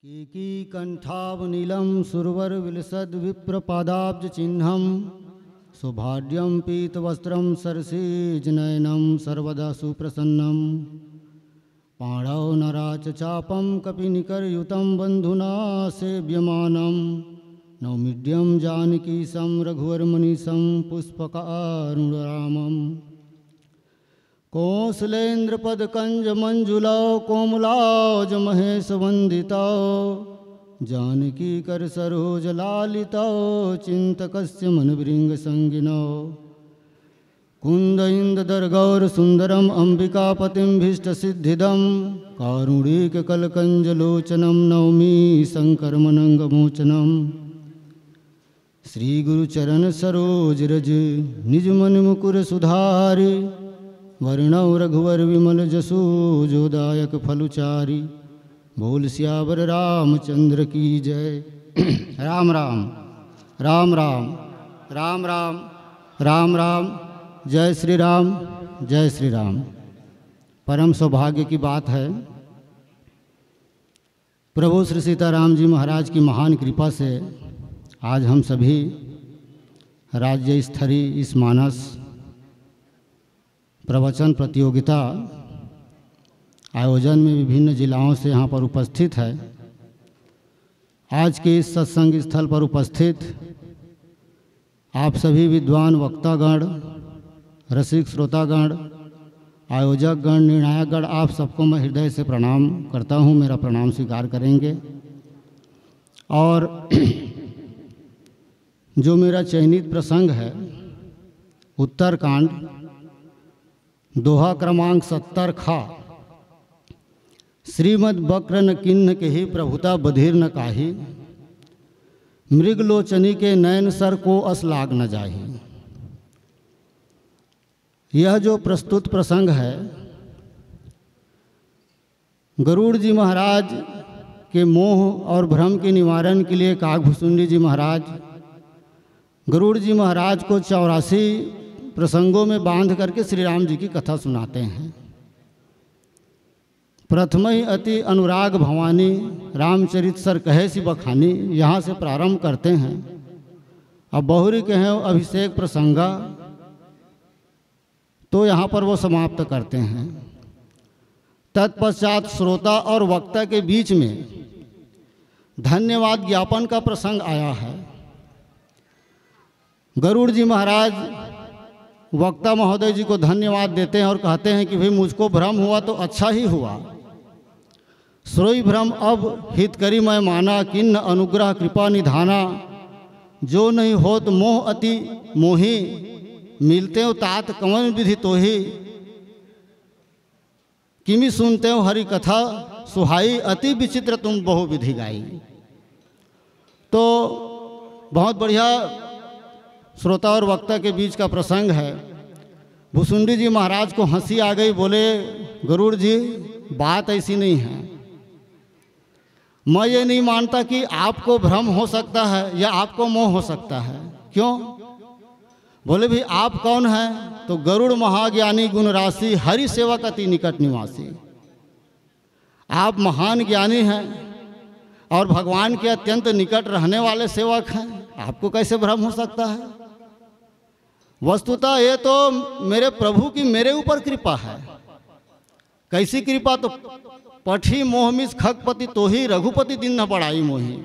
कीकीकण्ठावनीलं सुरवरविलसद्विप्रपादाब्जचिह्नं सुभाड्यं पीतवस्त्रं सरसिजनयनं सर्वदा सुप्रसन्नं पाणौ नराचचापं कपिनिकरयुतं बन्धुना सेव्यमानं नौमिड्यं जानकीशं रघुवरमनीशं पुष्पकारुणरामम् कौसलेन्द्रपदकञ्जमञ्जुलौ कोमलाज महेशवन्दितौ जानकीकरसरोजलालितौ चिन्तकस्य मनभृङ्गसङ्गिनौ कुन्द इन्ददर्गौरसुन्दरम् अम्बिकापतिं भीष्टसिद्धिदं कारुणिककलकञ्जलोचनं नौमि शङ्करमनङ्गमोचनम् श्रीगुरुचरणसरोजरज निजमनमुकुरसुधारि वर्णौ रघुवर विमल जसु जोदायक फलुचारी बोल सियावर रामचंद्र की जय। राम राम राम राम राम राम राम राम जय श्री राम जय श्री राम। परम सौभाग्य की बात है, प्रभु श्री सीताराम जी महाराज की महान कृपा से आज हम सभी राज्य स्तरीय इस मानस प्रवचन प्रतियोगिता आयोजन में विभिन्न जिलाओं से यहाँ पर उपस्थित है। आज के इस सत्संग स्थल पर उपस्थित आप सभी विद्वान वक्तागण, रसिक श्रोतागण, आयोजकगण, निर्णायकगण, आप सबको मैं हृदय से प्रणाम करता हूँ। मेरा प्रणाम स्वीकार करेंगे। और जो मेरा चयनित प्रसंग है उत्तरकांड दोहा क्रमांक 70 खा, श्रीमद बक्र न किन्न के ही प्रभुता बधिर न काही, मृगलोचनी के नयन सर को असलाग न जाही। यह जो प्रस्तुत प्रसंग है गरुड़ जी महाराज के मोह और भ्रम के निवारण के लिए काकभुसुंडी जी महाराज गरुड़ जी महाराज को 84 प्रसंगों में बांध करके श्री राम जी की कथा सुनाते हैं। प्रथम ही अति अनुराग भवानी रामचरित सर कहे सी बखानी, यहाँ से प्रारंभ करते हैं। अब बहुरी कहें अभिषेक प्रसंगा, तो यहाँ पर वो समाप्त करते हैं। तत्पश्चात श्रोता और वक्ता के बीच में धन्यवाद ज्ञापन का प्रसंग आया है। गरुड़ जी महाराज वक्ता महोदय जी को धन्यवाद देते हैं और कहते हैं कि भाई मुझको भ्रम हुआ तो अच्छा ही हुआ। सोई भ्रम अब हित करी मैं माना, किन्न अनुग्रह कृपा निधाना, जो नहीं होत मोह अति मोही, मिलते हो तात कवन विधि तोही, किमि सुनते हो हरि कथा सुहाई, अति विचित्र तुम बहु विधि गाई। तो बहुत बढ़िया श्रोता और वक्ता के बीच का प्रसंग है। भुसुंडी जी महाराज को हंसी आ गई, बोले गरुड़ जी बात ऐसी नहीं है। मैं ये नहीं मानता कि आपको भ्रम हो सकता है या आपको मोह हो सकता है। क्यों? बोले भी आप कौन हैं? तो गरुड़ महाज्ञानी गुण राशि हरि सेवक अति निकट निवासी। आप महान ज्ञानी हैं और भगवान के अत्यंत निकट रहने वाले सेवक हैं, आपको कैसे भ्रम हो सकता है? वस्तुतः ये तो मेरे प्रभु की मेरे ऊपर कृपा है। कैसी कृपा? तो पठी मोहमिस खगपति तो ही रघुपति दिन न बढ़ाई मोही।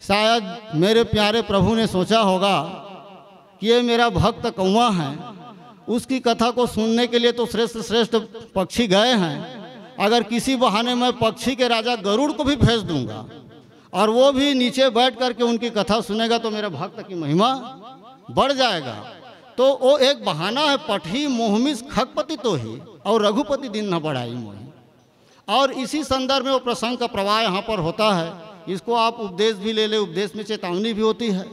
शायद मेरे प्यारे प्रभु ने सोचा होगा कि ये मेरा भक्त कौवा है, उसकी कथा को सुनने के लिए तो श्रेष्ठ श्रेष्ठ पक्षी गए हैं। अगर किसी बहाने मैं पक्षी के राजा गरुड़ को भी भेज दूंगा और वो भी नीचे बैठ करके उनकी कथा सुनेगा तो मेरे भक्त की महिमा बढ़ जाएगा। तो वो एक बहाना है, पठी मोहमिस खगपति तो ही और रघुपति दिन न बढ़ाई मोही। और इसी संदर्भ में वो प्रसंग का प्रवाह यहाँ पर होता है। इसको आप उपदेश भी ले ले, उपदेश में चेतावनी भी होती है।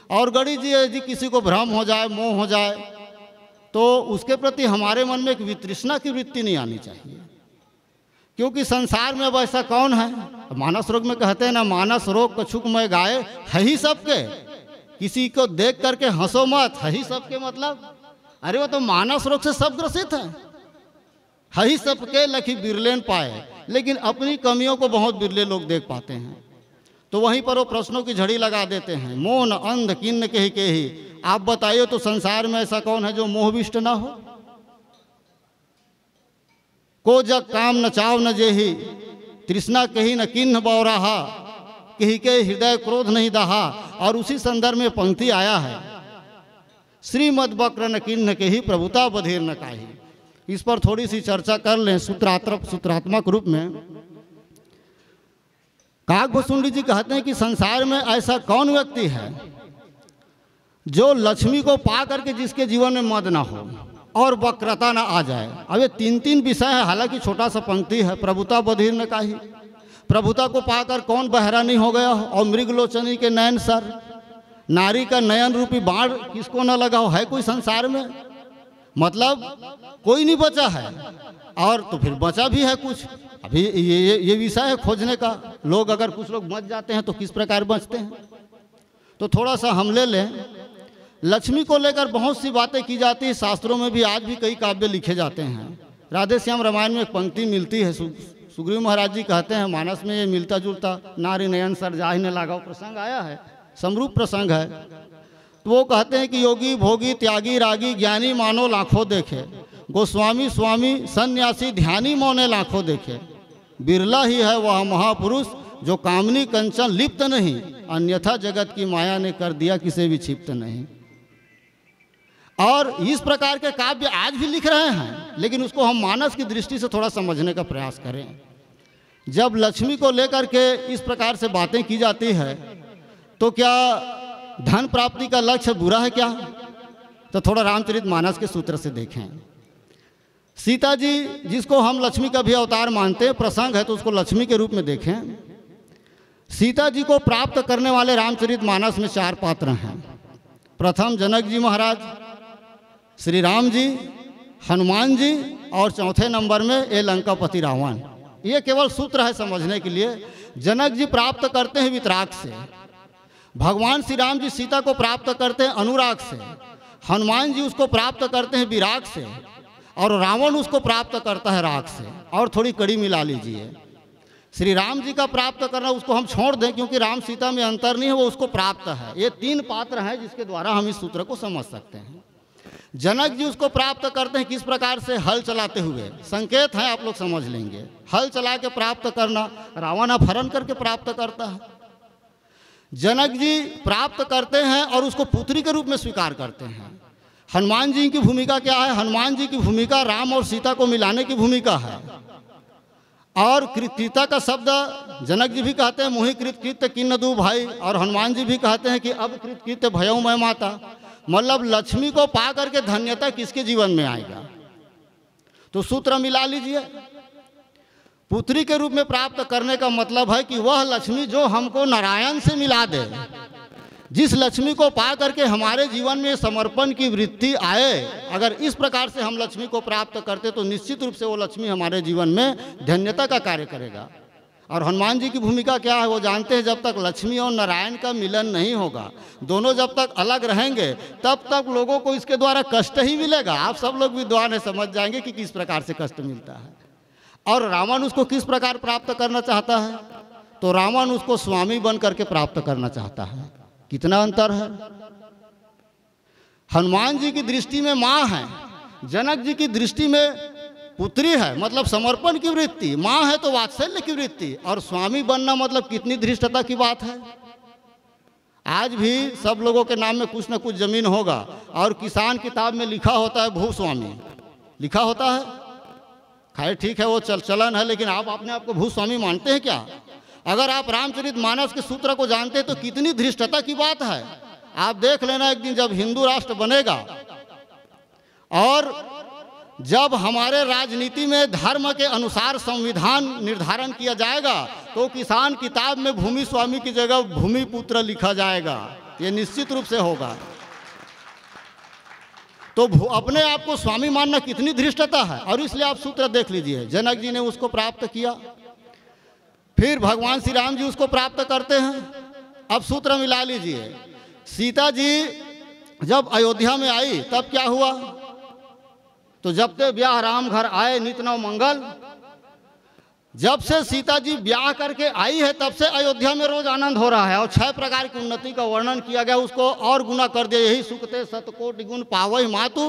और गड़ी जी यदि किसी को भ्रम हो जाए, मोह हो जाए, तो उसके प्रति हमारे मन में एक वितृष्णा की वृत्ति नहीं आनी चाहिए। क्योंकि संसार में अब ऐसा कौन है? मानस रोग में कहते हैं ना, मानस रोग कछुक में गाय है ही सबके, किसी को देख करके हंसो मत, है ही सबके मतलब अरे वो तो मानस रोग से सब ग्रसित है ही सबके लखी बिरलेन पाए। लेकिन अपनी कमियों को बहुत बिरले लोग देख पाते हैं। तो वहीं पर वो प्रश्नों की झड़ी लगा देते हैं। मोह न अंध किन्न के ही, आप बताइए तो संसार में ऐसा कौन है जो मोहविष्ट ना हो। को जग काम न चाव न जेही, तृष्णा कही न किन्न बौराहा, कही के हृदय क्रोध नहीं दहा। और उसी संदर्भ में पंक्ति आया है, श्रीमद बक्र न किन्न के ही, प्रभुता बधीर न काही। इस पर थोड़ी सी चर्चा कर लें सूत्रात्मक रूप में। काकभुसुंडी जी कहते हैं कि संसार में ऐसा कौन व्यक्ति है जो लक्ष्मी को पा करके जिसके जीवन में मद ना हो और वक्रता ना आ जाए। अब ये तीन विषय है, हालांकि छोटा सा पंक्ति है, प्रभुता बधीर न काही। प्रभुता को पाकर कौन बहरा नहीं हो गया हो, और मृगलोचनी के नयन सर, नारी का नयन रूपी बाण किसको न लगा हो। है कोई संसार में? मतलब कोई नहीं बचा है, और तो फिर बचा भी है कुछ। अभी ये विषय है खोजने का। लोग अगर कुछ लोग बच जाते हैं तो किस प्रकार बचते हैं। तो थोड़ा सा हम ले लें। लक्ष्मी को लेकर बहुत सी बातें की जाती है, शास्त्रों में भी आज भी कई काव्य लिखे जाते हैं। राधे श्याम रामायण में एक पंक्ति मिलती है, सुग्रीव महाराज जी कहते हैं, मानस में ये मिलता जुलता, नारी नयन सर जाहि ने लागा प्रसंग आया है, समरूप प्रसंग है। तो वो कहते हैं कि योगी भोगी त्यागी रागी ज्ञानी मानो लाखों देखे, गोस्वामी स्वामी सन्यासी ध्यानी मौने लाखों देखे। बिरला ही है वह महापुरुष जो कामनी कंचन लिप्त नहीं, अन्यथा जगत की माया ने कर दिया किसे भी क्षिप्त नहीं। और इस प्रकार के काव्य आज भी लिख रहे हैं, लेकिन उसको हम मानस की दृष्टि से थोड़ा समझने का प्रयास करें। जब लक्ष्मी को लेकर के इस प्रकार से बातें की जाती है तो क्या धन प्राप्ति का लक्ष्य बुरा है क्या? तो थोड़ा रामचरितमानस के सूत्र से देखें। सीता जी जिसको हम लक्ष्मी का भी अवतार मानते हैं, प्रसंग है तो उसको लक्ष्मी के रूप में देखें। सीता जी को प्राप्त करने वाले रामचरितमानस में 4 पात्र हैं। प्रथम जनक जी महाराज, श्री राम जी, हनुमान जी, और चौथे नंबर में ये लंकापति रावण। ये केवल सूत्र है समझने के लिए। जनक जी प्राप्त करते हैं वितराग से, भगवान श्री राम जी सीता को प्राप्त करते हैं अनुराग से, हनुमान जी उसको प्राप्त करते हैं विराग से, और रावण उसको प्राप्त करता है राग से। और थोड़ी कड़ी मिला लीजिए, श्री राम जी का प्राप्त करना उसको हम छोड़ दें, क्योंकि राम सीता में अंतर नहीं है, वो उसको प्राप्त है। ये 3 पात्र हैं जिसके द्वारा हम इस सूत्र को समझ सकते हैं। जनक जी उसको प्राप्त करते हैं किस प्रकार से? हल चलाते हुए। संकेत है, आप लोग समझ लेंगे। हल चला के प्राप्त करना, रावण अपहरण करके प्राप्त करता है। जनक जी प्राप्त करते हैं और उसको पुत्री के रूप में स्वीकार करते हैं। हनुमान जी की भूमिका क्या है? हनुमान जी की भूमिका राम और सीता को मिलाने की भूमिका है। और कृतिता का शब्द जनक जी भी कहते हैं मोहि कृत किन्न दू भाई, और हनुमान जी भी कहते हैं कि अब कृत भयऊ मैं माता। मतलब लक्ष्मी को पा करके धन्यता किसके जीवन में आएगा? तो सूत्र मिला लीजिए। पुत्री के रूप में प्राप्त करने का मतलब है कि वह लक्ष्मी जो हमको नारायण से मिला दे, जिस लक्ष्मी को पा करके हमारे जीवन में समर्पण की वृत्ति आए। अगर इस प्रकार से हम लक्ष्मी को प्राप्त करते तो निश्चित रूप से वो लक्ष्मी हमारे जीवन में धन्यता का कार्य करेगा। और हनुमान जी की भूमिका क्या है? वो जानते हैं जब तक लक्ष्मी और नारायण का मिलन नहीं होगा, दोनों जब तक अलग रहेंगे, तब तक लोगों को इसके द्वारा कष्ट ही मिलेगा। आप सब लोग विद्वान है, समझ जाएंगे कि किस प्रकार से कष्ट मिलता है। और रावण उसको किस प्रकार प्राप्त करना चाहता है? तो रावण उसको स्वामी बन करके प्राप्त करना चाहता है। कितना अंतर है। हनुमान जी की दृष्टि में माँ है, जनक जी की दृष्टि में पुत्री है, मतलब समर्पण की वृत्ति। माँ है तो वात्सल्य की वृत्ति, और स्वामी बनना मतलब कितनी धृष्टता की बात है। आज भी सब लोगों के नाम में कुछ न कुछ जमीन होगा, और किसान किताब में लिखा होता है भूस्वामी, लिखा होता है। खैर ठीक है, वो चलन है, लेकिन आप अपने आप को भूस्वामी मानते हैं क्या? अगर आप रामचरितमानस के सूत्र को जानते हैं तो कितनी धृष्टता की बात है। आप देख लेना, एक दिन जब हिंदू राष्ट्र बनेगा और जब हमारे राजनीति में धर्म के अनुसार संविधान निर्धारण किया जाएगा, तो किसान किताब में भूमि स्वामी की जगह भूमि पुत्र लिखा जाएगा। ये निश्चित रूप से होगा। तो अपने आप को स्वामी मानना कितनी धृष्टता है। और इसलिए आप सूत्र देख लीजिए, जनक जी ने उसको प्राप्त किया, फिर भगवान श्री राम जी उसको प्राप्त करते हैं। अब सूत्र मिला लीजिए। सीता जी जब अयोध्या में आई तब क्या हुआ? तो जब ते ब्याह राम घर आए नित नव मंगल, जब से सीता जी ब्याह करके आई है तब से अयोध्या में रोज आनंद हो रहा है। और 6 प्रकार की उन्नति का वर्णन किया गया, उसको और गुना कर दिया, यही सुखते सतकोटि गुण पावई मातु।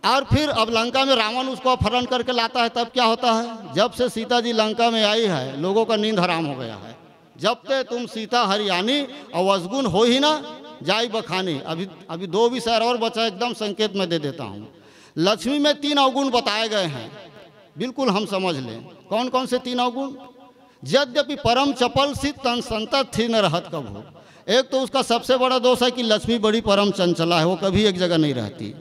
और फिर अब लंका में रावण उसको अपहरण करके लाता है, तब क्या होता है? जब से सीता जी लंका में आई है लोगों का नींद हराम हो गया है। जब ते तुम सीता हरियाणी और वसगुन हो ही ना जाई बखानी। अभी 2 विषय और बचा, एकदम संकेत में दे देता हूँ। लक्ष्मी में 3 अवगुण बताए गए हैं, बिल्कुल हम समझ लें। कौन कौन से 3 अवगुण? यद्यपि परम चपल सी तन संतत थी न रहत कभू। एक तो उसका सबसे बड़ा दोष है कि लक्ष्मी बड़ी परम चंचला है, वो कभी एक जगह नहीं रहती।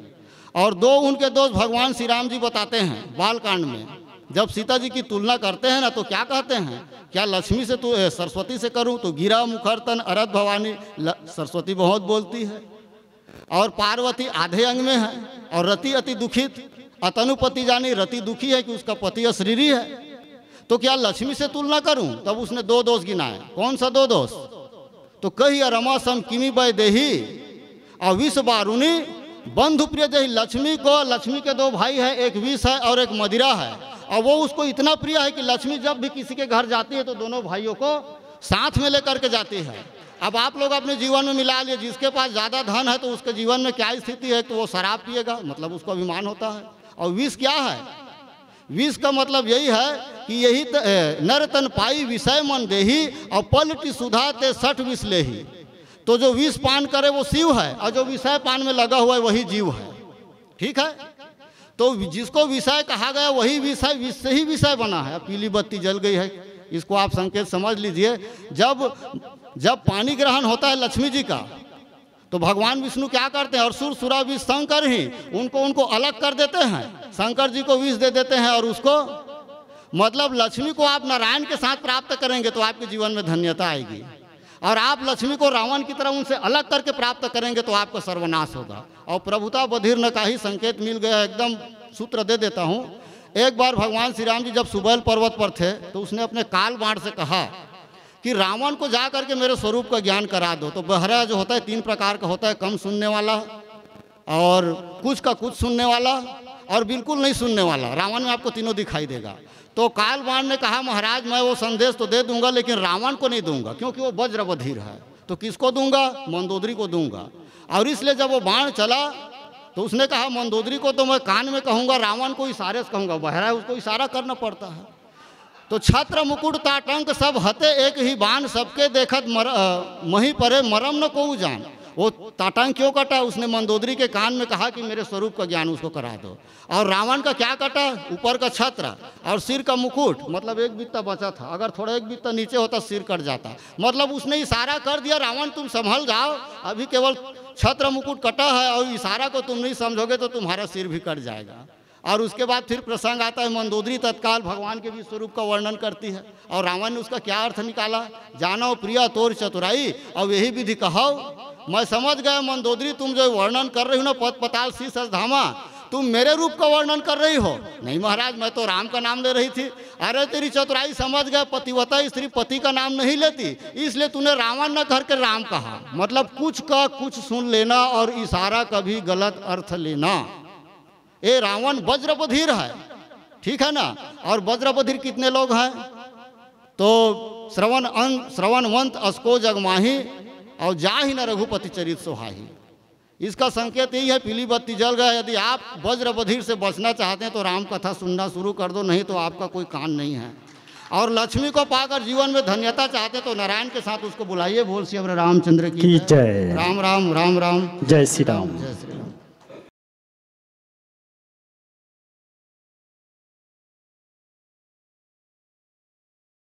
और 2 उनके दोष भगवान श्री राम जी बताते हैं बालकांड में। जब सीता जी की तुलना करते हैं ना तो क्या कहते हैं? क्या लक्ष्मी से तो सरस्वती से करूं तो गिरा मुखर तन अरद भवानी, सरस्वती बहुत बोलती है। और पार्वती आधे अंग में है। और रति अति दुखित अतनुपति जानी, रति दुखी है कि उसका पति अशरीरी है। तो क्या लक्ष्मी से तुलना करूं? तब उसने 2 दोष गिनाए। कौन सा 2 दोष? तो कही रमा सम किमी बय देही और विष बारुनी बंधु प्रिय जही। लक्ष्मी के 2 भाई है, एक विष है और एक मदिरा है। और वो उसको इतना प्रिय है कि लक्ष्मी जब भी किसी के घर जाती है तो दोनों भाइयों को साथ में लेकर के जाती है। अब आप लोग अपने जीवन में मिला लिए, जिसके पास ज़्यादा धन है तो उसके जीवन में क्या स्थिति है? तो वो शराब पिएगा, मतलब उसको अभिमान होता है। और विष क्या है? विष का मतलब यही है कि यही नर तन पाई विषय मन देही और पलटी सुधा ते 60 विष लेही। तो जो विष पान करे वो शिव है और जो विषय पान में लगा हुआ है वही जीव है। ठीक है? तो जिसको विषय कहा गया वही विषय, विष से ही विषय बना है। पीली बत्ती जल गई है, इसको आप संकेत समझ लीजिए। जब पानी ग्रहण होता है लक्ष्मी जी का तो भगवान विष्णु क्या करते हैं? और सुर सुरा विष शंकर ही उनको अलग कर देते हैं। शंकर जी को विष दे देते हैं और उसको, मतलब लक्ष्मी को आप नारायण के साथ प्राप्त करेंगे तो आपके जीवन में धन्यता आएगी। और आप लक्ष्मी को रावण की तरह उनसे अलग करके प्राप्त करेंगे तो आपका सर्वनाश होगा। और प्रभुता बधिर का ही संकेत मिल गया, एकदम सूत्र दे देता हूँ। एक बार भगवान श्री राम जी जब सुबैल पर्वत पर थे तो उसने अपने काल बाण से कहा कि रावण को जा करके मेरे स्वरूप का ज्ञान करा दो। तो बहरा जो होता है 3 प्रकार का होता है, कम सुनने वाला और कुछ का कुछ सुनने वाला और बिल्कुल नहीं सुनने वाला। रावण में आपको तीनों दिखाई देगा। तो काल बाण ने कहा महाराज मैं वो संदेश तो दे दूंगा लेकिन रावण को नहीं दूंगा, क्योंकि वो वज्र बधिर है। तो किसको दूंगा? मंदोदरी को दूंगा। और इसलिए जब वो बाण चला तो उसने कहा मंदोदरी को तो मैं कान में कहूँगा, रावण को इशारे से कहूँगा। बहरा है, उसको इशारा करना पड़ता है। तो छत्र मुकुट ताटंक सब हते एक ही बाण, सबके देखत मही परे मरम न को जान। वो ताटंक क्यों कटा? उसने मंदोदरी के कान में कहा कि मेरे स्वरूप का ज्ञान उसको करा दो। और रावण का क्या कटा? ऊपर का छत्र और सिर का मुकुट, मतलब 1 बित्ता बचा था। अगर थोड़ा 1 बित्ता नीचे होता सिर कट जाता। मतलब उसने इशारा कर दिया रावण तुम संभल जाओ, अभी केवल छत्र मुकुट कटा है और इशारा को तुम नहीं समझोगे तो तुम्हारा सिर भी कट जाएगा। और उसके बाद फिर प्रसंग आता है, मंदोदरी तत्काल भगवान के भी स्वरूप का वर्णन करती है। और रावण ने उसका क्या अर्थ निकाला? जानो प्रिया तोर चतुराई और यही विधि कहो। मैं समझ गया मंदोदरी तुम जो वर्णन कर रही हो ना पद पताल शीश धामा, तुम मेरे रूप का वर्णन कर रही हो। नहीं महाराज मैं तो राम का नाम ले रही थी। अरे तेरी चतुराई समझ गए, पतिव्रता स्त्री पति का नाम नहीं लेती, इसलिए तूने रावण न कर के राम कहा। मतलब कुछ का कुछ सुन लेना और इशारा का भी गलत अर्थ लेना। ये रावण वज्रबधिर है, ठीक है ना। और वज्रबधिर कितने लोग हैं? तो श्रवणवंत अस्को जगमाही और जाहि न रघुपति चरित सोहाही। इसका संकेत यही है, पीली बत्ती जल गया। यदि आप वज्रबधिर से बचना चाहते हैं तो राम कथा सुनना शुरू कर दो, नहीं तो आपका कोई कान नहीं है। और लक्ष्मी को पाकर जीवन में धन्यता चाहते तो नारायण के साथ उसको बुलाइए। बोल श्री रामचंद्र की जय। राम राम राम राम, जय श्री राम।